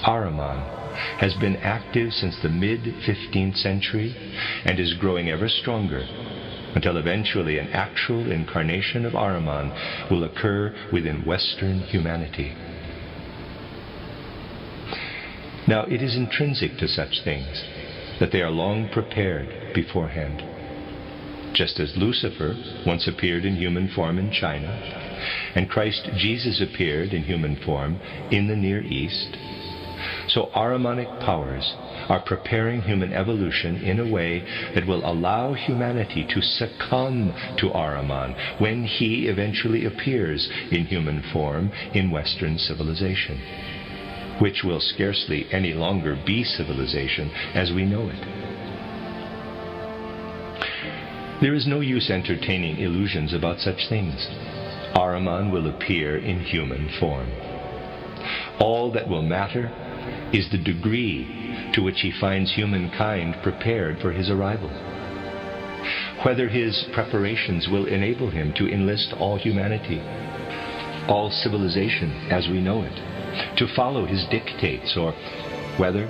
Ahriman, has been active since the mid-15th century and is growing ever stronger until eventually an actual incarnation of Ahriman will occur within Western humanity. Now, it is intrinsic to such things that they are long prepared beforehand. Just as Lucifer once appeared in human form in China, and Christ Jesus appeared in human form in the Near East, so Ahrimanic powers are preparing human evolution in a way that will allow humanity to succumb to Ahriman when he eventually appears in human form in Western civilization, which will scarcely any longer be civilization as we know it. There is no use entertaining illusions about such things. Ahriman will appear in human form. All that will matter is the degree to which he finds humankind prepared for his arrival. Whether his preparations will enable him to enlist all humanity, all civilization as we know it, to follow his dictates, or whether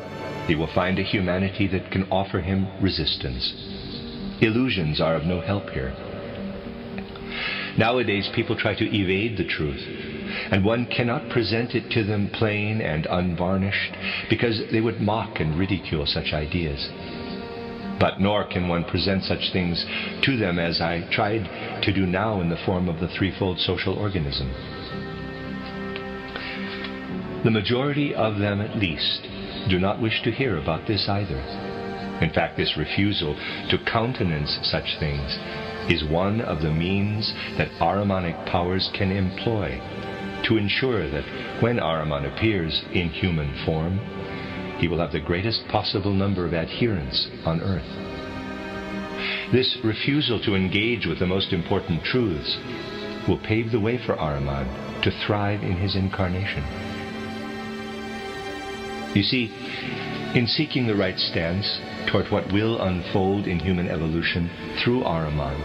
he will find a humanity that can offer him resistance. Illusions are of no help here. Nowadays, people try to evade the truth, and one cannot present it to them plain and unvarnished, because they would mock and ridicule such ideas. But nor can one present such things to them as I tried to do now in the form of the threefold social organism. The majority of them, at least, do not wish to hear about this either. In fact, this refusal to countenance such things is one of the means that Ahrimanic powers can employ to ensure that when Ahriman appears in human form, he will have the greatest possible number of adherents on earth. This refusal to engage with the most important truths will pave the way for Ahriman to thrive in his incarnation. You see, in seeking the right stance toward what will unfold in human evolution through Ahriman,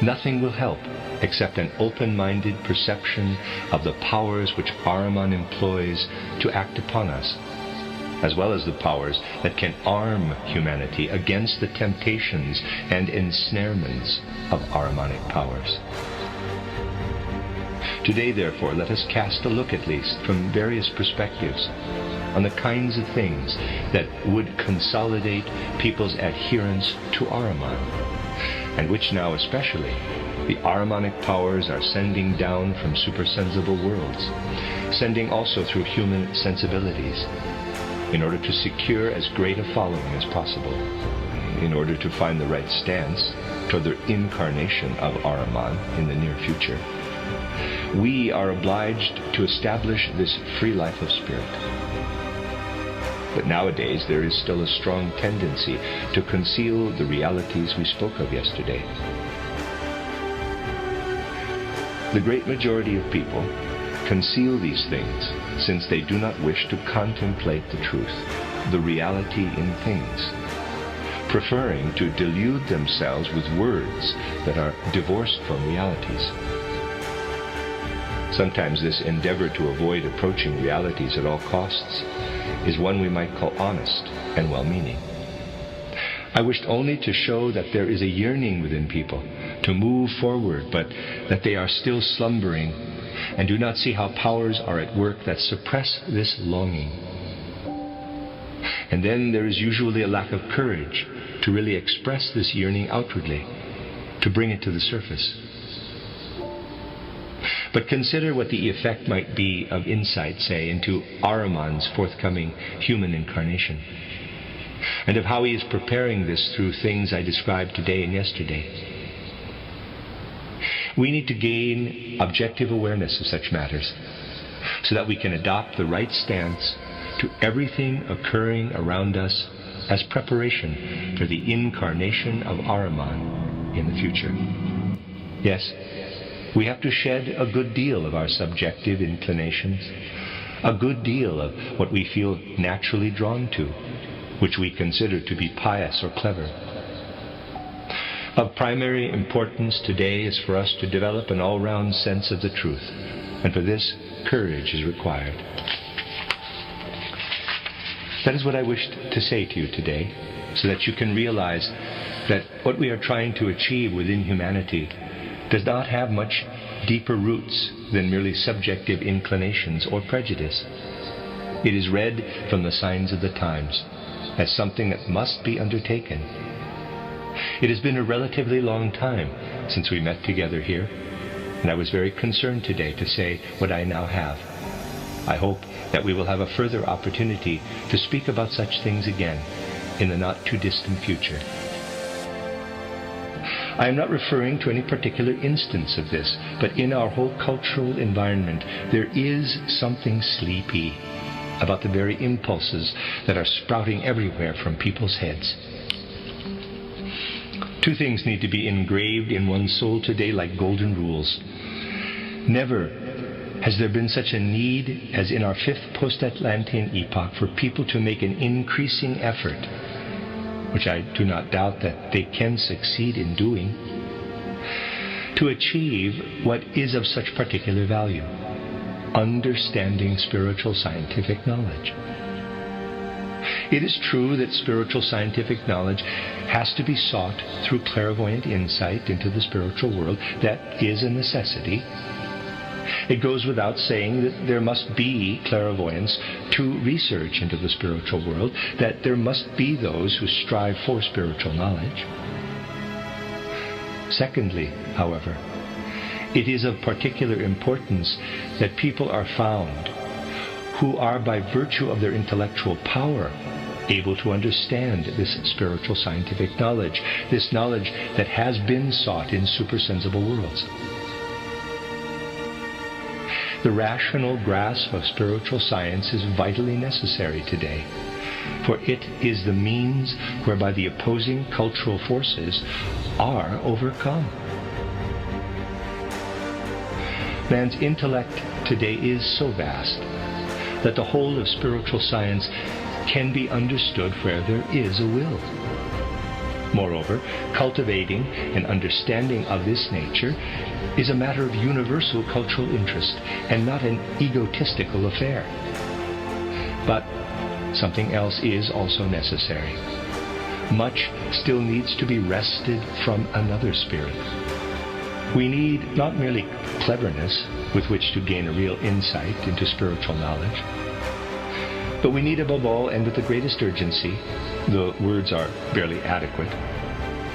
nothing will help except an open-minded perception of the powers which Ahriman employs to act upon us, as well as the powers that can arm humanity against the temptations and ensnarements of Ahrimanic powers. Today, therefore, let us cast a look, at least from various perspectives, on the kinds of things that would consolidate people's adherence to Ahriman, and which now especially the Ahrimanic powers are sending down from supersensible worlds, sending also through human sensibilities, in order to secure as great a following as possible, in order to find the right stance toward the incarnation of Ahriman in the near future. We are obliged to establish this free life of spirit. But nowadays there is still a strong tendency to conceal the realities we spoke of yesterday. The great majority of people conceal these things since they do not wish to contemplate the truth, the reality in things, preferring to delude themselves with words that are divorced from realities. Sometimes this endeavor to avoid approaching realities at all costs is one we might call honest and well-meaning. I wished only to show that there is a yearning within people to move forward, but that they are still slumbering and do not see how powers are at work that suppress this longing. And then there is usually a lack of courage to really express this yearning outwardly, to bring it to the surface. But consider what the effect might be of insight, say, into Ahriman's forthcoming human incarnation, and of how he is preparing this through things I described today and yesterday. We need to gain objective awareness of such matters so that we can adopt the right stance to everything occurring around us as preparation for the incarnation of Ahriman in the future. Yes, we have to shed a good deal of our subjective inclinations, a good deal of what we feel naturally drawn to, which we consider to be pious or clever. Of primary importance today is for us to develop an all-round sense of the truth, and for this, courage is required. That is what I wished to say to you today, so that you can realize that what we are trying to achieve within humanity does not have much deeper roots than merely subjective inclinations or prejudice. It is read from the signs of the times as something that must be undertaken. It has been a relatively long time since we met together here, and I was very concerned today to say what I now have. I hope that we will have a further opportunity to speak about such things again in the not too distant future. I am not referring to any particular instance of this, but in our whole cultural environment there is something sleepy about the very impulses that are sprouting everywhere from people's heads. Two things need to be engraved in one's soul today like golden rules. Never has there been such a need as in our fifth post-Atlantean epoch for people to make an increasing effort, which I do not doubt that they can succeed in doing, to achieve what is of such particular value: understanding spiritual scientific knowledge. It is true that spiritual scientific knowledge has to be sought through clairvoyant insight into the spiritual world. That is a necessity. It goes without saying that there must be clairvoyance to research into the spiritual world, that there must be those who strive for spiritual knowledge. Secondly, however, it is of particular importance that people are found who are, by virtue of their intellectual power, able to understand this spiritual scientific knowledge, this knowledge that has been sought in supersensible worlds. The rational grasp of spiritual science is vitally necessary today, for it is the means whereby the opposing cultural forces are overcome. Man's intellect today is so vast that the whole of spiritual science can be understood where there is a will. Moreover, cultivating an understanding of this nature is a matter of universal cultural interest and not an egotistical affair. But something else is also necessary. Much still needs to be wrested from another spirit. We need not merely cleverness with which to gain a real insight into spiritual knowledge, but we need above all, and with the greatest urgency, the words are barely adequate,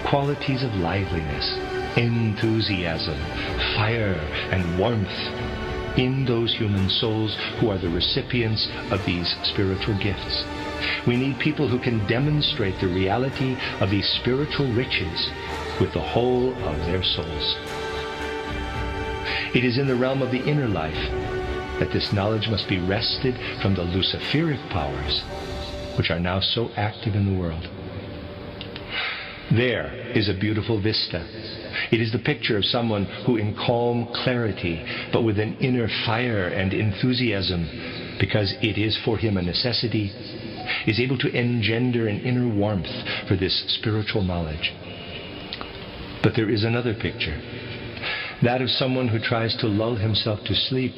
qualities of liveliness, enthusiasm, fire, and warmth in those human souls who are the recipients of these spiritual gifts. We need people who can demonstrate the reality of these spiritual riches with the whole of their souls. It is in the realm of the inner life that this knowledge must be wrested from the Luciferic powers, which are now so active in the world. There is a beautiful vista. It is the picture of someone who, in calm clarity, but with an inner fire and enthusiasm, because it is for him a necessity, is able to engender an inner warmth for this spiritual knowledge. But there is another picture, that of someone who tries to lull himself to sleep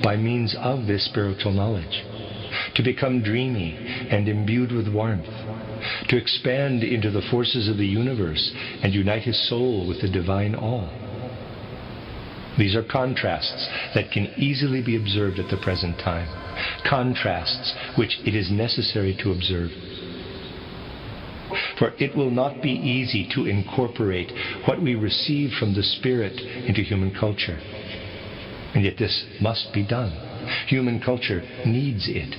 by means of this spiritual knowledge, to become dreamy and imbued with warmth, to expand into the forces of the universe and unite his soul with the divine all. These are contrasts that can easily be observed at the present time, contrasts which it is necessary to observe. For it will not be easy to incorporate what we receive from the Spirit into human culture. And yet this must be done. Human culture needs it.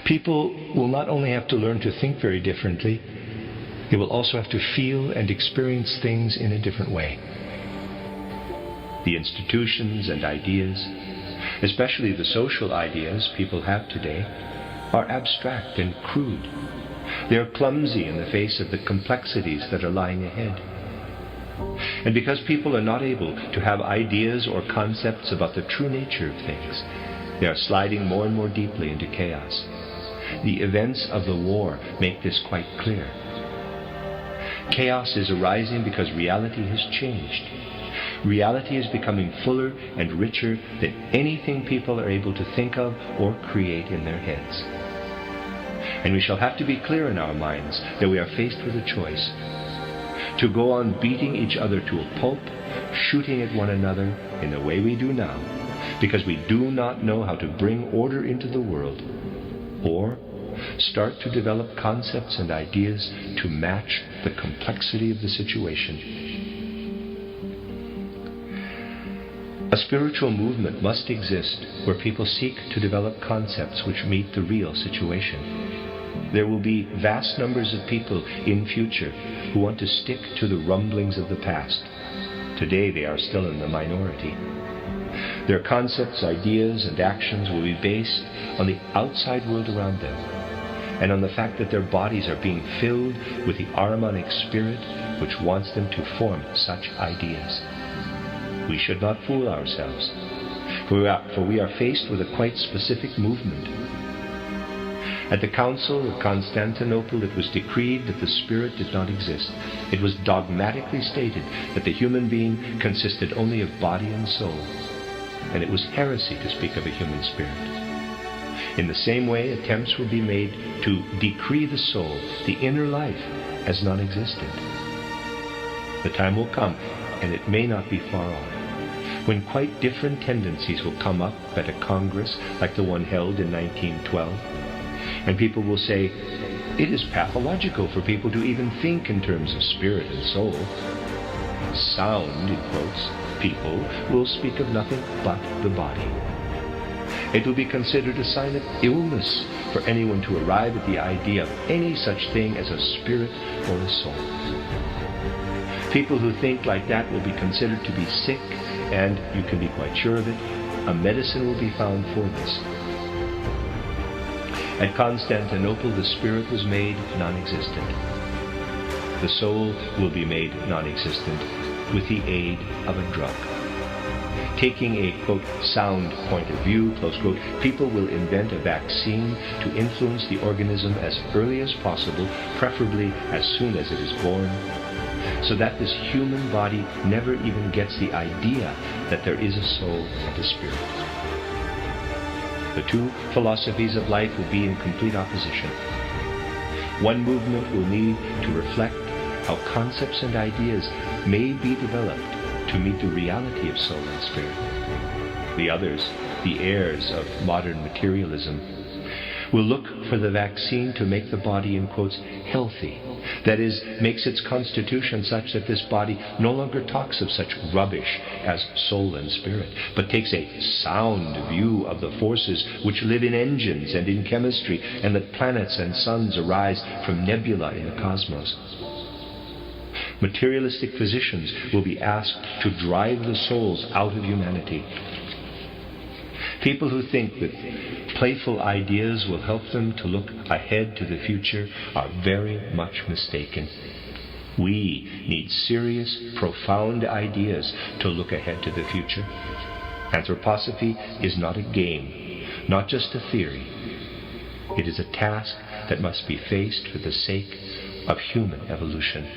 People will not only have to learn to think very differently, they will also have to feel and experience things in a different way. The institutions and ideas, especially the social ideas people have today, are abstract and crude. They are clumsy in the face of the complexities that are lying ahead. And because people are not able to have ideas or concepts about the true nature of things, they are sliding more and more deeply into chaos. The events of the war make this quite clear. Chaos is arising because reality has changed. Reality is becoming fuller and richer than anything people are able to think of or create in their heads. And we shall have to be clear in our minds that we are faced with a choice: to go on beating each other to a pulp, shooting at one another in the way we do now, because we do not know how to bring order into the world, or start to develop concepts and ideas to match the complexity of the situation. A spiritual movement must exist where people seek to develop concepts which meet the real situation. There will be vast numbers of people in future who want to stick to the rumblings of the past. Today they are still in the minority. Their concepts, ideas, and actions will be based on the outside world around them, and on the fact that their bodies are being filled with the Ahrimanic spirit which wants them to form such ideas. We should not fool ourselves, for we are faced with a quite specific movement. At the Council of Constantinople it was decreed that the spirit did not exist. It was dogmatically stated that the human being consisted only of body and soul, and it was heresy to speak of a human spirit. In the same way, attempts will be made to decree the soul, the inner life, as non-existent. The time will come, and it may not be far off, when quite different tendencies will come up at a congress like the one held in 1912, and people will say, it is pathological for people to even think in terms of spirit and soul. Sound, in quotes, people will speak of nothing but the body. It will be considered a sign of illness for anyone to arrive at the idea of any such thing as a spirit or a soul. People who think like that will be considered to be sick, and you can be quite sure of it, a medicine will be found for this. At Constantinople, the spirit was made non-existent. The soul will be made non-existent with the aid of a drug. Taking a, quote, sound point of view, close quote, people will invent a vaccine to influence the organism as early as possible, preferably as soon as it is born, so that this human body never even gets the idea that there is a soul and a spirit. The two philosophies of life will be in complete opposition. One movement will need to reflect how concepts and ideas may be developed to meet the reality of soul and spirit. The others, the heirs of modern materialism, will look for the vaccine to make the body, in quotes, healthy. That is, makes its constitution such that this body no longer talks of such rubbish as soul and spirit, but takes a sound view of the forces which live in engines and in chemistry, and that planets and suns arise from nebula in the cosmos. Materialistic physicians will be asked to drive the souls out of humanity. People who think that playful ideas will help them to look ahead to the future are very much mistaken. We need serious, profound ideas to look ahead to the future. Anthroposophy is not a game, not just a theory. It is a task that must be faced for the sake of human evolution.